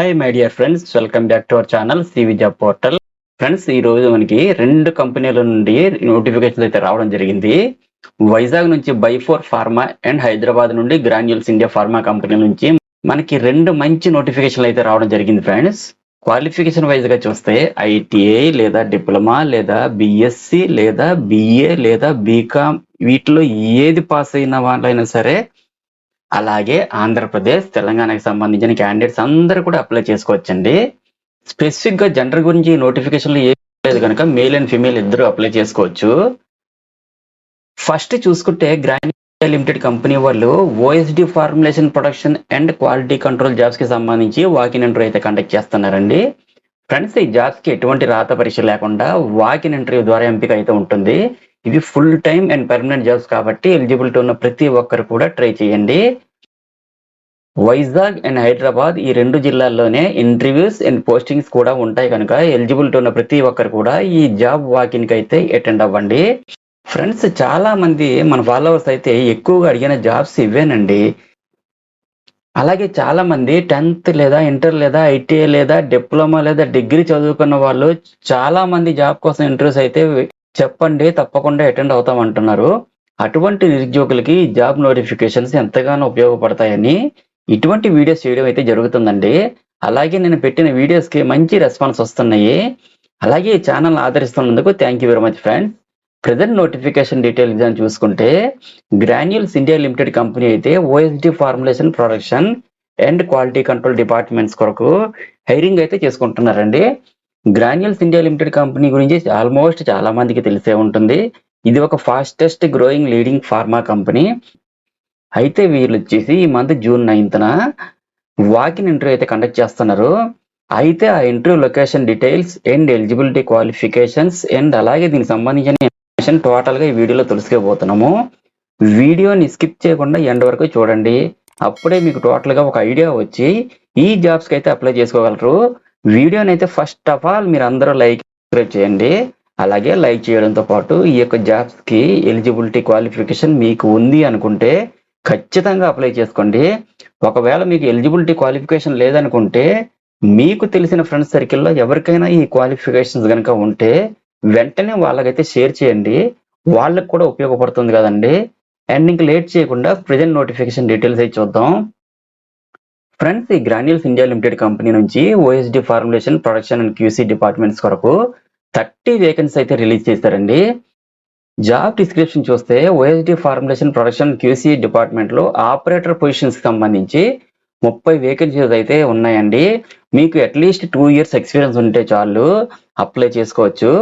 Hi my dear friends, welcome back to our channel CV job portal. Friends, ఈ రోజు మనకి 2 కంపెనీల నుండి నోటిఫికేషన్స్ అయితే రావడం జరిగింది. వైజాగ్ నుంచి బైఫోర్ ఫార్మా అండ్ హైదరాబాద్ నుండి గ్రాన్యూల్స్ ఇండియా ఫార్మా కంపెనీ నుంచి మనకి 2 మంచి నోటిఫికేషన్లు అయితే రావడం జరిగింది ఫ్రెండ్స్. క్వాలిఫికేషన్ వైజ్ గా చూస్తే ఐటీఐ లేదా డిప్లొమా లేదా బిఎస్సి లేదా బిఏ లేదా బీకామ్ వీటిలో ఏది పాస్ అయిన వాళ్ళైనా సరే, అలాగే ఆంధ్రప్రదేశ్, తెలంగాణకి సంబంధించిన క్యాండిడేట్స్ అందరూ కూడా అప్లై చేసుకోవచ్చండి. స్పెసిఫిక్ గా జెండర్ గురించి నోటిఫికేషన్లు ఏం లేదు కనుక మేల్ అండ్ ఫీమేల్ ఇద్దరు అప్లై చేసుకోవచ్చు. ఫస్ట్ చూసుకుంటే గ్రాన్యూల్ లిమిటెడ్ కంపెనీ వాళ్ళు OSD formulation production and quality control jobs కి సంబంధించి వాకిన్ ఇంటర్వ్యూ అయితే కండక్ట్ చేస్తున్నారండి. ఫ్రెండ్స్, ఈ జాబ్స్ కి ఎటువంటి రాత పరీక్ష లేకుండా వాకిన్ ఇంటర్వ్యూ ద్వారా ఎంపిక అయితే ఉంటుంది. ఇవి full time and permanent jobs కాబట్టి ఎలిజిబిలిటీ ఉన్న ప్రతి ఒక్కరు కూడా ట్రై చేయండి. వైజాగ్ అండ్ హైదరాబాద్ ఈ 2 జిల్లాల్లోనే ఇంటర్వ్యూస్ అండ్ పోస్టింగ్స్ కూడా ఉంటాయి కనుక ఎలిజిబిలిటీ ఉన్న ప్రతి ఒక్కరు కూడా ఈ జాబ్ వాకిన్ కి అయితే అటెండ్ అవ్వండి. ఫ్రెండ్స్, చాలా మంది మన ఫాలోవర్స్ అయితే ఎక్కువగా అడిగిన జాబ్స్ ఇవేనండి. అలాగే చాలా మంది 10th లేదా ఇంటర్ లేదా ఐటీఐ లేదా డిప్లొమా లేదా డిగ్రీ చదువుకున్న వాళ్ళు చాలా మంది జాబ్ కోసం ఇంటర్వ్యూస్ అయితే చెప్పండి, తప్పకుండా అటెండ్ అవుతాం అంటున్నారు. అటువంటి నిరుద్యోగులకి జాబ్ నోటిఫికేషన్స్ ఎంతగానో ఉపయోగపడతాయని ఇటువంటి వీడియోస్ చేయడం అయితే జరుగుతుందండి. అలాగే నేను పెట్టిన వీడియోస్ కి మంచి రెస్పాన్స్ వస్తున్నాయి. అలాగే ఈ ఛానల్ ఆదరిస్తున్నందుకు thank you very much friends. Present notification details అని చూసుకుంటే గ్రాన్యూల్స్ ఇండియా లిమిటెడ్ కంపెనీ అయితే OSD formulation production and quality control departments కొరకు హైరింగ్ అయితే చేసుకుంటున్నారండి. గ్రాన్యూల్స్ ఇండియా లిమిటెడ్ కంపెనీ గురించి ఆల్మోస్ట్ చాలా మందికి తెలిసే ఉంటుంది. ఇది ఒక fastest growing leading pharma company. అయితే వీళ్ళు వచ్చేసి ఈ month June 9th walk in interview అయితే కండక్ట్ చేస్తున్నారు. అయితే ఆ interview location details and eligibility qualifications and అలాగే దీనికి సంబంధించిన ఇన్ఫర్మేషన్ టోటల్ గా ఈ వీడియోలో తెలుసుకోబోతున్నాము. వీడియోని స్కిప్ చేయకుండా ఎండ్ వరకు చూడండి. అప్పుడే మీకు టోటల్ గా ఒక ఐడియా వచ్చి ఈ జాబ్స్ కి అయితే అప్లై చేసుకోగలరు. వీడియోని అయితే ఫస్ట్ ఆఫ్ ఆల్ మీరు అందరూ సబ్స్క్రైబ్ చేయండి. అలాగే లైక్ చేయడంతో పాటు ఈ యొక్క జాబ్స్ కి ఎలిజిబిలిటీ క్వాలిఫికేషన్ మీకు ఉంది అనుకుంటే ఖచ్చితంగా అప్లై చేసుకోండి. ఒకవేళ మీకు ఎలిజిబిలిటీ క్వాలిఫికేషన్ లేదనుకుంటే మీకు తెలిసిన ఫ్రెండ్స్ సర్కిల్లో ఎవరికైనా ఈ క్వాలిఫికేషన్స్ కనుక ఉంటే వెంటనే వాళ్ళకైతే షేర్ చేయండి. వాళ్ళకి కూడా ఉపయోగపడుతుంది కదండి. అండ్ ఇంకా లేట్ చేయకుండా ప్రెజెంట్ నోటిఫికేషన్ డీటెయిల్స్ అయితే చూద్దాం. ఫ్రెండ్స్, ఈ గ్రాన్యూల్స్ ఇండియా లిమిటెడ్ కంపెనీ నుంచి OSD formulation production and QC departments కొరకు 30 వేకెన్సీస్ అయితే రిలీజ్ చేశారండి. జాబ్ డిస్క్రిప్షన్ చూస్తే OSD formulation production QC department లో ఆపరేటర్ పొజిషన్స్ కి సంబంధించి 30 వేకెన్సీస్ అయితే ఉన్నాయండి. మీకు అట్లీస్ట్ 2 years ఎక్స్పీరియన్స్ ఉంటే చాలు అప్లై చేసుకోవచ్చు.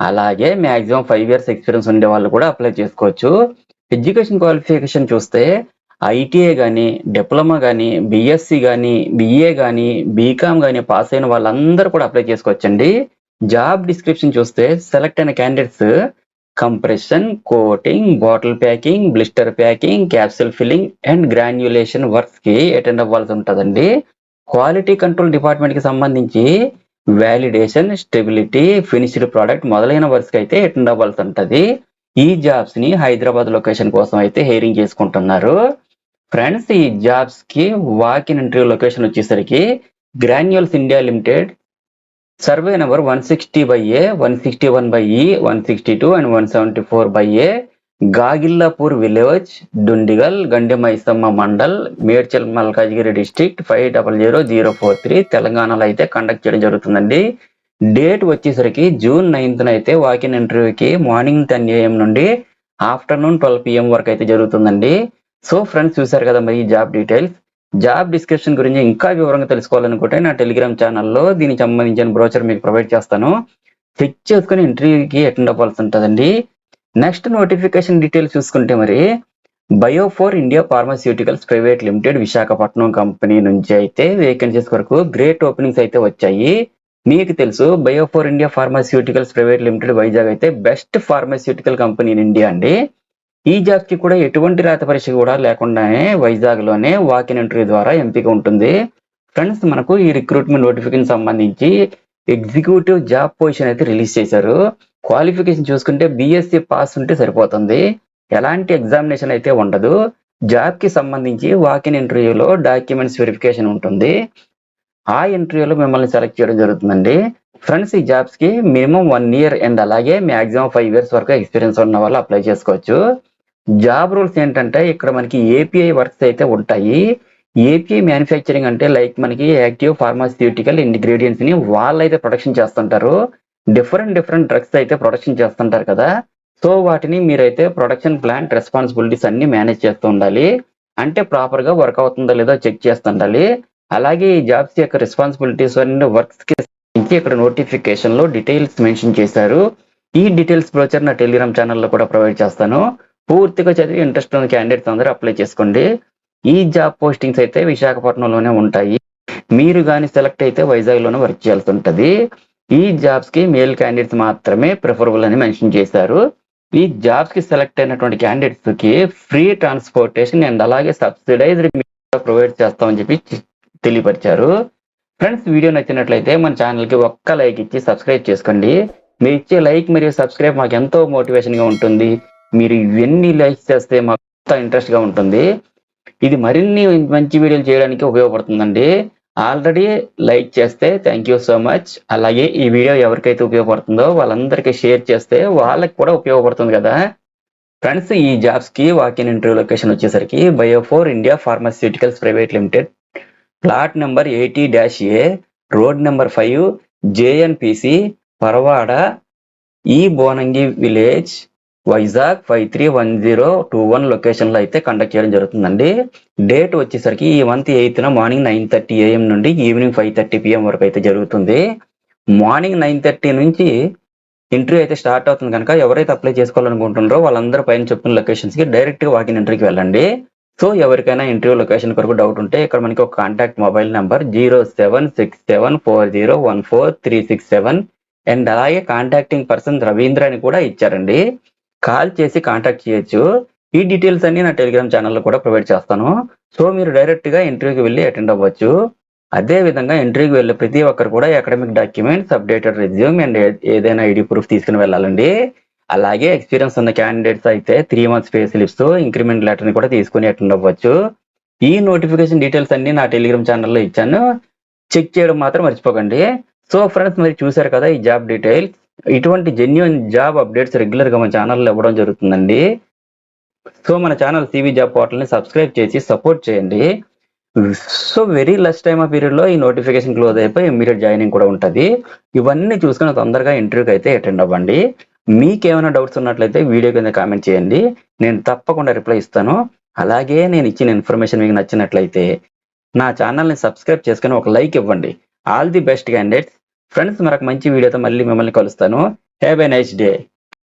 అలాగే మాక్సిమం 5 years ఎక్స్పీరియన్స్ ఉండే వాళ్ళు కూడా అప్లై చేసుకోవచ్చు. ఎడ్యుకేషన్ క్వాలిఫికేషన్ చూస్తే ఐటీఐ కానీ, డిప్లొమా కానీ, బిఎస్సి కానీ, బిఏ కానీ, బీకామ్ కానీ పాస్ అయిన వాళ్ళందరూ కూడా అప్లై చేసుకోవచ్చండి. జాబ్ డిస్క్రిప్షన్ చూస్తే సెలెక్ట్ అయిన candidates compression, coating, bottle packing, blister packing, capsule filling and granulation works కి అటెండ్ అవ్వాల్సి ఉంటుందండి. క్వాలిటీ కంట్రోల్ డిపార్ట్మెంట్ కి సంబంధించి వ్యాలిడేషన్, స్టెబిలిటీ, ఫినిష్డ్ ప్రోడక్ట్ మొదలైన వర్క్స్ కి అయితే అటెండ్ అవ్వాల్సి ఉంటుంది. ఈ జాబ్స్ ని హైదరాబాద్ లొకేషన్ కోసం అయితే హైరింగ్ చేసుకుంటున్నారు. ఫ్రెండ్స్, ఈ జాబ్స్ కి వాకిన్ ఇంటర్వ్యూ లొకేషన్ వచ్చేసరికి granules India limited survey number 160/A, 161/E, 162 and 174/A, Gagillapur village, Dundigal, Gandimaisamma mandal, Medchal Malkajgiri district 500043 తెలంగాణలో అయితే కండక్ట్ చేయడం జరుగుతుందండి. డేట్ వచ్చేసరికి జూన్ 9th అయితే వాకిన్ ఇంటర్వ్యూకి మార్నింగ్ 10 AM నుండి ఆఫ్టర్నూన్ 12 PM వరకు అయితే జరుగుతుందండి. సో ఫ్రెండ్స్, చూసారు కదా మరి ఈ జాబ్ డీటెయిల్స్. జాబ్ డిస్క్రిప్షన్ గురించి ఇంకా వివరంగా తెలుసుకోవాలనుకుంటే నా టెలిగ్రామ్ ఛానల్లో దీనికి సంబంధించిన బ్రోచర్ మీకు ప్రొవైడ్ చేస్తాను. చెక్ చేసుకుని ఇంటర్వ్యూకి అటెండ్ అవ్వాల్సి ఉంటుందండి. నెక్స్ట్ నోటిఫికేషన్ డీటెయిల్స్ చూసుకుంటే మరి Biophore India pharmaceuticals private limited Visakhapatnam company నుంచి అయితే వేకెన్సీస్ వరకు గ్రేట్ ఓపెనింగ్స్ అయితే వచ్చాయి. మీకు తెలుసు, Biophore India pharmaceuticals private limited Vizag అయితే best pharmaceutical company in India అండి. ఈ జాబ్స్ కి కూడా ఎటువంటి రాత పరీక్ష కూడా లేకుండానే వైజాగ్ లోనే వాకిన్ ఇంటర్వ్యూ ద్వారా ఎంపిక ఉంటుంది. ఫ్రెండ్స్, మనకు ఈ రిక్రూట్మెంట్ నోటిఫికేషన్ సంబంధించి ఎగ్జిక్యూటివ్ జాబ్ పొజిషన్ అయితే రిలీజ్ చేశారు. క్వాలిఫికేషన్ చూసుకుంటే బిఎస్సి పాస్ ఉంటే సరిపోతుంది. ఎలాంటి ఎగ్జామినేషన్ అయితే ఉండదు. జాబ్ కి సంబంధించి వాకిన్ ఇంటర్వ్యూలో డాక్యుమెంట్స్ వెరిఫికేషన్ ఉంటుంది. ఆ ఇంటర్వ్యూలో మిమ్మల్ని సెలెక్ట్ చేయడం జరుగుతుందండి. ఫ్రెండ్స్ ఈ జాబ్స్ కి మినిమం 1 ఇయర్ అండ్ అలాగే మాక్సిమం 5 ఇయర్స్ వరకు ఎక్స్పీరియన్స్ ఉన్న వాళ్ళు అప్లై చేసుకోవచ్చు. జాబ్ రూల్స్ ఏంటంటే ఇక్కడ మనకి ఏపీఐ వర్క్స్ అయితే ఉంటాయి. ఏపీఐ మ్యానుఫ్యాక్చరింగ్ అంటే లైక్ మనకి యాక్టివ్ ఫార్మాస్యూటికల్ ఇంగ్రీడియంట్స్ ని వాళ్ళైతే ప్రొడక్షన్ చేస్తుంటారు. డిఫరెంట్ డ్రగ్స్ అయితే ప్రొడక్షన్ చేస్తుంటారు కదా. సో వాటిని మీరైతే ప్రొడక్షన్ ప్లాంట్ రెస్పాన్సిబిలిటీస్ అన్ని మేనేజ్ చేస్తూ ఉండాలి. అంటే ప్రాపర్ గా వర్క్ అవుతుందో లేదో చెక్ చేస్తుండాలి. అలాగే ఈ జాబ్స్ యొక్క రెస్పాన్సిబిలిటీస్ అండ్ వర్క్స్ కి సంబంధించి ఇక్కడ నోటిఫికేషన్ లో డీటెయిల్స్ మెన్షన్ చేశారు. ఈ డీటెయిల్స్ బ్రోచర్ నా టెలిగ్రామ్ ఛానల్లో కూడా ప్రొవైడ్ చేస్తాను. పూర్తిగా చదివి ఇంట్రెస్ట్ ఉన్న క్యాండిడేట్స్ అందరూ అప్లై చేసుకోండి. ఈ జాబ్ పోస్టింగ్స్ అయితే విశాఖపట్నంలోనే ఉంటాయి. మీరు కానీ సెలెక్ట్ అయితే వైజాగ్ లోనే వర్క్ చేయాల్సి ఉంటుంది. ఈ జాబ్స్ కి మేల్ క్యాండిడేట్స్ మాత్రమే ప్రిఫరబుల్ అని మెన్షన్ చేశారు. ఈ జాబ్స్ కి సెలెక్ట్ అయినటువంటి క్యాండిడేట్స్ కి ఫ్రీ ట్రాన్స్పోర్టేషన్ అండ్ అలాగే సబ్సిడైజ్డ్ ప్రొవైడ్ చేస్తామని చెప్పి తెలియపరిచారు. ఫ్రెండ్స్ వీడియో నచ్చినట్లయితే మన ఛానల్ కి ఒక్క లైక్ ఇచ్చి సబ్స్క్రైబ్ చేసుకోండి. మీరు ఇచ్చే లైక్ మరియు సబ్స్క్రైబ్ మాకు ఎంతో మోటివేషన్ గా ఉంటుంది. మీరు ఇవన్నీ లైక్స్ చేస్తే మాకు ఎంతో ఇంట్రెస్ట్ గా ఉంటుంది. ఇది మరిన్ని మంచి వీడియోలు చేయడానికి ఉపయోగపడుతుందండి. ఆల్రెడీ లైక్ చేస్తే థ్యాంక్ యూ సో మచ్. అలాగే ఈ వీడియో ఎవరికైతే ఉపయోగపడుతుందో వాళ్ళందరికీ షేర్ చేస్తే వాళ్ళకి కూడా ఉపయోగపడుతుంది కదా. ఫ్రెండ్స్ ఈ జాబ్స్ కి వాకిన్ ఇంటర్వ్యూ లొకేషన్ వచ్చేసరికి Biophore India pharmaceuticals private limited, plot number 80-A, road number 5, జేఎన్పిసి, Paravada, ఈ బోనంగి విలేజ్, వైజాగ్ 531021 లొకేషన్ లో అయితే కండక్ట్ చేయడం జరుగుతుందండి. డేట్ వచ్చేసరికి ఈ మంత్ 8న మార్నింగ్ 9:30 AM నుండి ఈవినింగ్ 5:30 PM వరకు అయితే జరుగుతుంది. మార్నింగ్ 9:30 నుంచి ఇంటర్వ్యూ అయితే స్టార్ట్ అవుతుంది కనుక ఎవరైతే అప్లై చేసుకోవాలనుకుంటున్నారో వాళ్ళందరూ పైన చెప్పిన లొకేషన్స్ కి డైరెక్ట్ గా వాకిన్ ఇంటర్వ్యూకి వెళ్ళండి. సో ఎవరికైనా ఇంటర్వ్యూ లొకేషన్ కొరకు డౌట్ ఉంటే ఇక్కడ మనకి ఒక కాంటాక్ట్ మొబైల్ నెంబర్ 0767401367 అండ్ అలాగే కాంటాక్టింగ్ పర్సన్ రవీంద్ర అని కూడా ఇచ్చారండి. కాల్ చేసి కాంటాక్ట్ చేయొచ్చు. ఈ డీటెయిల్స్ అన్ని నా టెలిగ్రామ్ ఛానల్లో కూడా ప్రొవైడ్ చేస్తాను. సో మీరు డైరెక్ట్ గా ఇంటర్వ్యూకి వెళ్ళి అటెండ్ అవ్వచ్చు. అదే విధంగా ఇంటర్వ్యూకి వెళ్ళే ప్రతి ఒక్కరు కూడా academic documents, updated resume and ఏదైనా ఐడి ప్రూఫ్ తీసుకుని వెళ్ళాలండి. అలాగే ఎక్స్పీరియన్స్ ఉన్న క్యాండిడేట్స్ అయితే 3 months pay slips, increment letter ని కూడా తీసుకుని అటెండ్ అవ్వచ్చు. ఈ నోటిఫికేషన్ డీటెయిల్స్ అన్ని నా టెలిగ్రామ్ ఛానల్లో ఇచ్చాను. చెక్ చేయడం మాత్రం మర్చిపోకండి. సో ఫ్రెండ్స్ మీరు చూసారు కదా ఈ జాబ్ డీటెయిల్స్. ఇటువంటి జెన్యూన్ జాబ్ అప్డేట్స్ రెగ్యులర్ గా మన ఛానల్లో ఇవ్వడం జరుగుతుందండి. సో మన ఛానల్ సివి జాబ్ పోర్టల్ ని సబ్స్క్రైబ్ చేసి సపోర్ట్ చేయండి. So very less time period లో ఈ నోటిఫికేషన్ క్లోజ్ అయిపోయి ఇమ్మీడియట్ జాయినింగ్ కూడా ఉంటుంది. ఇవన్నీ చూసుకుని తొందరగా ఇంటర్వ్యూకి అయితే అటెండ్ అవ్వండి. మీకేమైనా డౌట్స్ ఉన్నట్లయితే వీడియో కింద కామెంట్ చేయండి, నేను తప్పకుండా రిప్లై ఇస్తాను. అలాగే నేను ఇచ్చిన ఇన్ఫర్మేషన్ మీకు నచ్చినట్లయితే నా ఛానల్ని సబ్స్క్రైబ్ చేసుకుని ఒక లైక్ ఇవ్వండి. All the best candidates. Friends మరొక మంచి వీడియోతో మళ్ళీ మిమ్మల్ని కలుస్తాను. Have a nice day.